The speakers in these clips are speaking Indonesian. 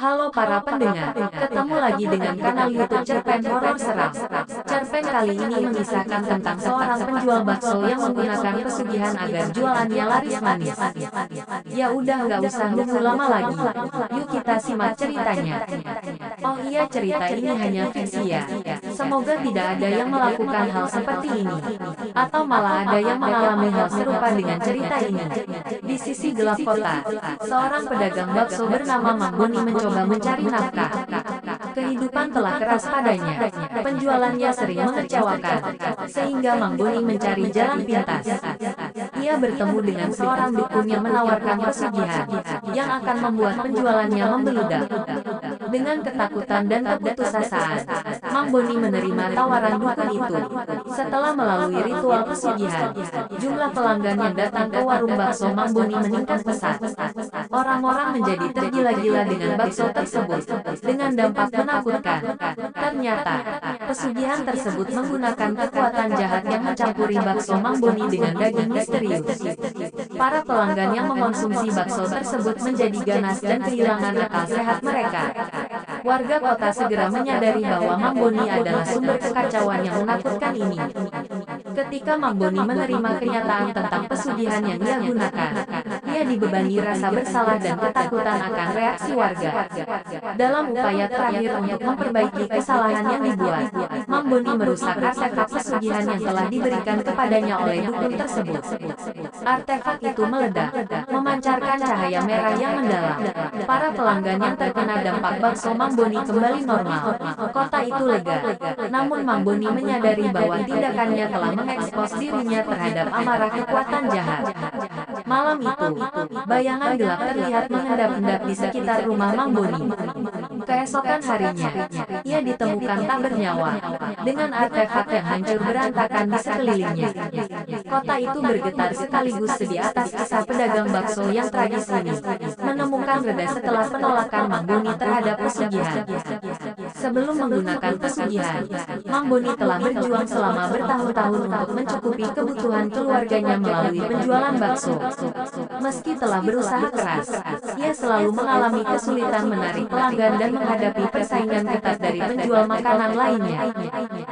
Halo para pendengar, ketemu lagi dengan kanal YouTube Cerpen Horor Seram. Cerpen kali ini mengisahkan tentang seorang penjual bakso yang menggunakan pesugihan agar jualannya laris manis. Ya udah nggak usah nunggu lama lagi, yuk kita simak ceritanya. Oh iya, cerita ini hanya fiksi ya. Semoga tidak ada yang melakukan hal seperti ini, atau malah ada yang mengalami hal serupa dengan cerita ini. Di sisi gelap kota, seorang pedagang bakso bernama Mang Boni mencoba mencari nafkah. Kehidupan telah keras padanya. Penjualannya sering mengecewakan, sehingga Mang Boni mencari jalan pintas. Ia bertemu dengan seorang dukun yang menawarkan pesugihan yang akan membuat penjualannya membeludak. Dengan ketakutan dan keputusasaan, Mang Boni menerima tawaran dukun itu. Setelah melalui ritual pesugihan, jumlah pelanggan yang datang ke warung bakso Mang Boni meningkat pesat. Orang-orang menjadi tergila-gila dengan bakso tersebut, dengan dampak menakutkan. Ternyata, pesugihan tersebut menggunakan kekuatan jahat yang mencampuri bakso Mang Boni dengan daging misterius. Para pelanggan yang mengonsumsi bakso tersebut menjadi ganas dan kehilangan akal sehat mereka. Warga kota segera menyadari bahwa Mang Boni adalah sumber kekacauan yang menakutkan ini. Ketika Mang Boni menerima kenyataan tentang pesugihan yang ia gunakan, ia dibebani rasa bersalah dan ketakutan akan reaksi warga. Dalam upaya terakhir untuk memperbaiki kesalahan yang dibuat, Mang Boni merusak artefak pesugihan yang telah diberikan kepadanya oleh dukun tersebut. Artefak itu meledak, memancarkan cahaya merah yang mendalam. Para pelanggan yang terkena dampak bakso Mang Boni kembali normal. Kota itu lega. Namun Mang Boni menyadari bahwa tindakannya telah mengekspos dirinya terhadap amarah kekuatan jahat. Malam itu, bayangan gelap terlihat mengendap-endap di sekitar rumah Mang Boni. Keesokan harinya, ia ditemukan tak bernyawa, dengan artefak yang hancur berantakan di sekelilingnya. Kota itu bergetar sekaligus sedih atas kisah pedagang bakso yang tragis ini. Menemukan reda setelah penolakan Mang Boni terhadap pesugihan. Sebelum menggunakan pesugihan, Mang Boni telah berjuang selama bertahun-tahun untuk mencukupi kebutuhan keluarganya melalui penjualan bakso. Meski telah berusaha keras, ia selalu mengalami kesulitan menarik pelanggan dan menghadapi persaingan ketat dari penjual makanan lainnya.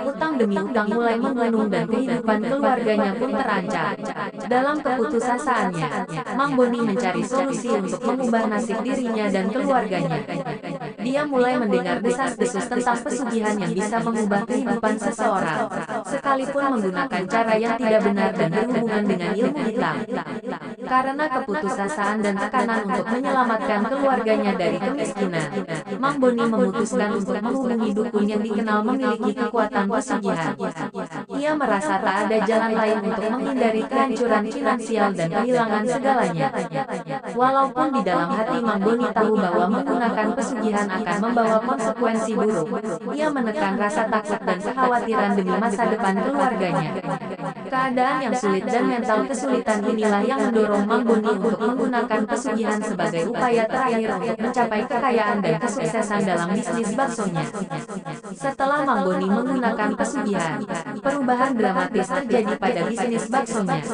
Utang demi utang mulai menggunung dan kehidupan keluarganya pun terancam. Dalam keputusasaannya, Mang Boni mencari solusi untuk mengubah nasib dirinya dan keluarganya. Dia mulai mendengar desas-desus tentang pesugihan yang bisa mengubah kehidupan seseorang, sekalipun menggunakan cara yang tidak benar dan berhubungan dengan ilmu hitam. Karena keputusasaan dan tekanan untuk menyelamatkan keluarganya dari kemiskinan, Mang Boni memutuskan untuk menghubungi dukun yang dikenal memiliki kekuatan pesugihan. Ia merasa tak ada jalan lain untuk menghindari kehancuran finansial dan kehilangan segalanya. Walaupun di dalam hati Mang Boni tahu bahwa menggunakan pesugihan akan membawa konsekuensi buruk, ia menekan rasa takut dan kekhawatiran demi masa depan keluarganya. Keadaan yang sulit dan mental kesulitan inilah yang mendorong Mang Boni untuk menggunakan pesugihan sebagai upaya terakhir untuk mencapai kekayaan dan kesuksesan dalam bisnis baksonya. Setelah Mang Boni menggunakan pesugihan, perubahan dramatis terjadi pada bisnis baksonya.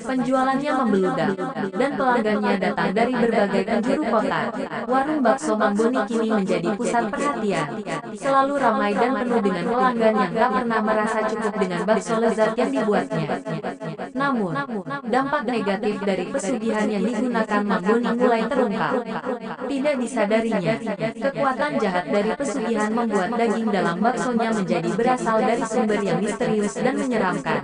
Penjualannya membeludak, dan pelanggannya datang dari berbagai penjuru kota. Warung bakso Mang Boni kini menjadi pusat perhatian, selalu ramai dan penuh dengan pelanggan yang tak pernah merasa cukup dengan bakso lezat yang dibuatnya. Namun, dampak negatif dari pesugihan yang digunakan Mang Boni mulai terungkap. Tidak disadarinya, kekuatan jahat dari pesugihan membuat daging dalam baksonya menjadi berasal dari sumber yang misterius dan menyeramkan.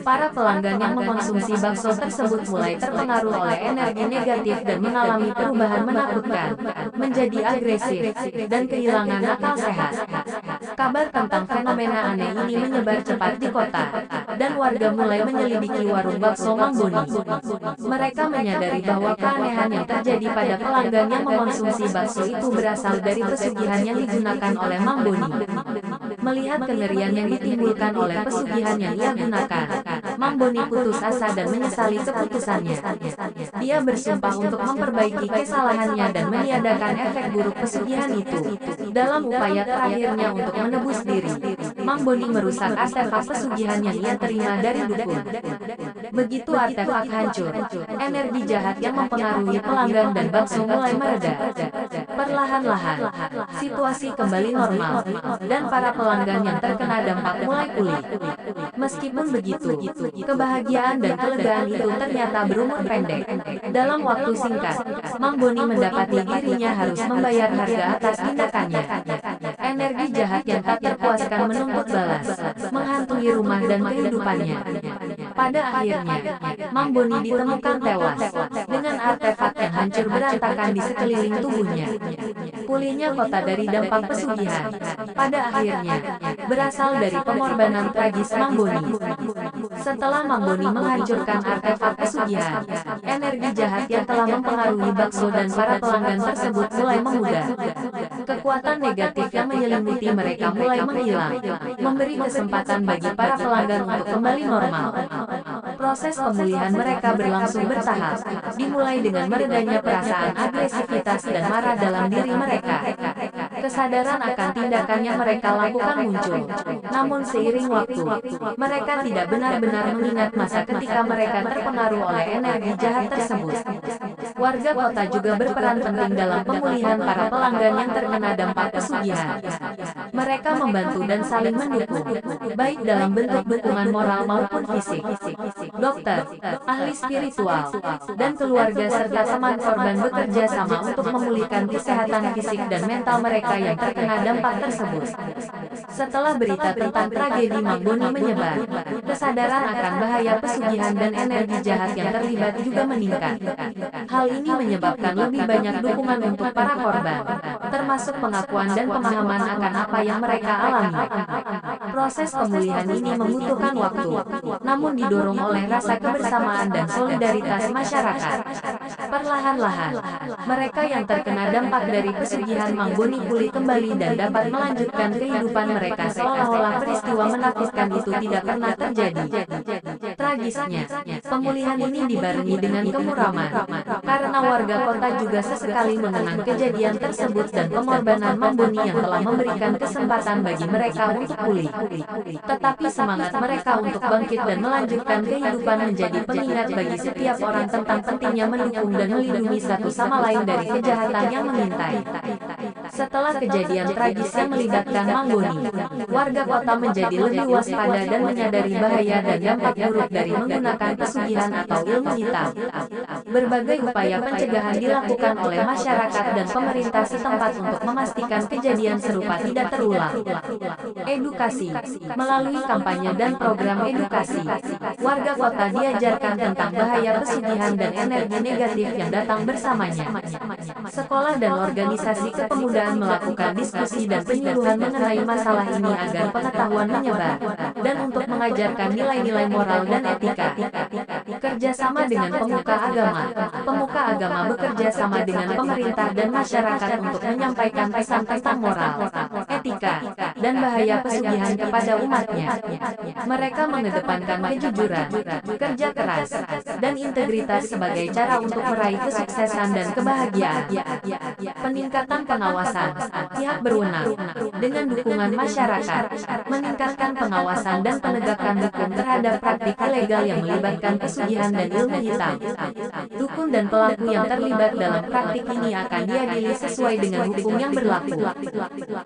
Para pelanggan yang mengkonsumsi bakso tersebut mulai terpengaruh oleh energi negatif dan mengalami perubahan menakutkan, menjadi agresif, dan kehilangan akal sehat. Kabar tentang fenomena aneh ini menyebar cepat di kota, dan warga mulai menyelidiki warung bakso Mang Boni. Mereka menyadari bahwa keanehan yang terjadi pada pelanggan yang mengkonsumsi bakso itu berasal dari pesugihan yang digunakan oleh Mang Boni. Melihat kengerian yang ditimbulkan oleh pesugihan yang ia gunakan, Mang Boni putus asa dan menyesali keputusannya. Dia bersumpah untuk memperbaiki kesalahannya dan meniadakan efek buruk pesugihan itu. Dalam upaya terakhirnya untuk menebus diri, Mang Boni merusak artefak pesugihan yang ia terima dari dukun. Begitu artefak hancur, energi jahat yang mempengaruhi pelanggan dan bakso mulai mereda. Perlahan-lahan, situasi kembali normal, dan para pelanggan yang terkena dampak mulai pulih. Meskipun begitu, kebahagiaan dan kelegaan itu ternyata berumur pendek. Dalam waktu singkat, Mang Boni mendapati dirinya harus membayar harga atas tindakannya. Energi jahat yang tak terpuaskan menuntut balas, menghantui rumah dan kehidupannya. Pada akhirnya, Mang Boni ditemukan tewas, dengan artefak yang hancur berantakan di sekeliling tubuhnya. Pulihnya kota dari dampak pesugihan, pada akhirnya, berasal dari pengorbanan tragis Mang Boni. Setelah Mang Boni menghancurkan artefak pesugihan, energi jahat yang telah mempengaruhi bakso dan para pelanggan tersebut mulai memudar. Kekuatan negatif yang menyelimuti mereka mulai menghilang, memberi kesempatan bagi para pelanggan untuk kembali normal. Proses pemulihan mereka berlangsung bertahap, dimulai dengan meredanya perasaan agresivitas dan marah dalam diri mereka. Kesadaran akan tindakan yang mereka lakukan muncul. Namun seiring waktu, mereka tidak benar-benar mengingat masa ketika mereka terpengaruh oleh energi jahat tersebut. Warga kota juga berperan penting dalam pemulihan para pelanggan yang terkena dampak pesugihan. Mereka membantu dan saling mendukung, baik dalam bentuk dukungan moral maupun fisik. Dokter, ahli spiritual, dan keluarga serta teman korban bekerja sama untuk memulihkan kesehatan fisik dan mental mereka yang terkena dampak tersebut. Setelah berita tentang tragedi Mang Boni menyebar, kesadaran akan bahaya pesugihan dan energi jahat yang terlibat juga meningkat. Hal ini menyebabkan lebih banyak dukungan untuk para korban, termasuk pengakuan dan pemahaman akan apa yang mereka alami. Proses pemulihan ini membutuhkan waktu, namun didorong oleh rasa kebersamaan dan solidaritas masyarakat. Perlahan-lahan, mereka yang terkena dampak dari pesugihan Mang Boni pulih kembali dan dapat melanjutkan kehidupan mereka seolah-olah peristiwa menakutkan itu tidak pernah terjadi. Tragisnya, pemulihan ini dibarengi dengan kemuraman, karena warga kota juga sesekali mengenang kejadian tersebut dan pengorbanan Mang Boni yang telah memberikan kesempatan bagi mereka untuk pulih. Tetapi semangat mereka untuk bangkit dan melanjutkan kehidupan menjadi pengingat bagi setiap orang tentang pentingnya mendukung dan melindungi satu sama lain dari kejahatan yang mengintai. Setelah kejadian tragis yang melibatkan Mang Boni, warga kota menjadi lebih waspada dan menyadari bahaya dan dampak buruk dari menggunakan pesugihan atau ilmu hitam. Berbagai upaya pencegahan dilakukan oleh masyarakat dan pemerintah setempat untuk memastikan kejadian serupa tidak terulang. Edukasi. Melalui kampanye dan program edukasi, warga kota diajarkan tentang bahaya pesugihan dan energi negatif yang datang bersamanya. Sekolah dan organisasi kepemudaan melakukan diskusi dan penyuluhan mengenai masalah ini agar pengetahuan menyebar, dan untuk mengajarkan nilai-nilai moral dan etika. Kerjasama dengan pemuka agama bekerja sama dengan pemerintah dan masyarakat untuk menyampaikan pesan tentang moral, etika, dan bahaya pesugihan kepada umatnya. Mereka mengedepankan kejujuran, kerja keras, dan integritas sebagai cara untuk meraih kesuksesan dan kebahagiaan. Peningkatan pengawasan, pihak berwenang, dengan dukungan masyarakat, meningkatkan pengawasan dan penegakan hukum terhadap praktik ilegal yang melibatkan pesugihan dan ilmu hitam. Dukun dan pelaku yang terlibat dalam praktik ini akan diadili sesuai dengan hukum yang berlaku.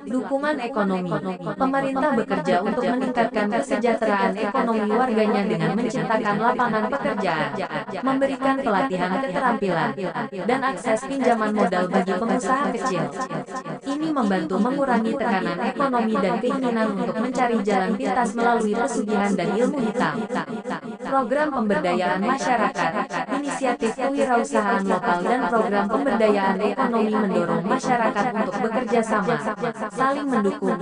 Dukungan ekonomi, pemerintah bekerja untuk meningkatkan kesejahteraan ekonomi warganya dengan menciptakan lapangan pekerjaan, memberikan pelatihan keterampilan, dan akses pinjaman modal bagi pengusaha kecil. Ini membantu mengurangi tekanan ekonomi dan keinginan untuk mencari jalan pintas melalui pesugihan dan ilmu hitam. Program pemberdayaan masyarakat, inisiatif kewirausahaan lokal dan program pemberdayaan ekonomi mendorong masyarakat untuk bekerja sama, saling mendukung,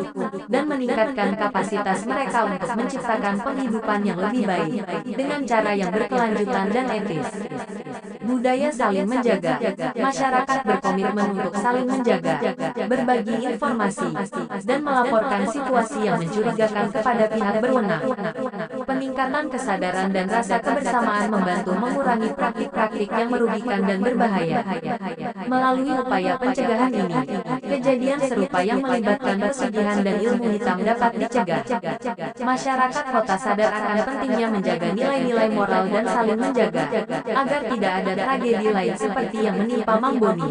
dan meningkatkan kapasitas mereka untuk menciptakan penghidupan yang lebih baik, dengan cara yang berkelanjutan dan etis. Budaya saling menjaga. Masyarakat berkomitmen untuk saling menjaga, berbagi informasi, dan melaporkan situasi yang mencurigakan kepada pihak berwenang. Peningkatan kesadaran dan rasa kebersamaan membantu mengurangi praktik-praktik yang merugikan dan berbahaya. Melalui upaya pencegahan ini, kejadian serupa yang melibatkan pesugihan dan ilmu hitam dapat dicegah. Masyarakat kota sadar akan pentingnya menjaga nilai-nilai moral dan saling menjaga, agar tidak ada tragedi lain seperti yang menimpa Mang Boni.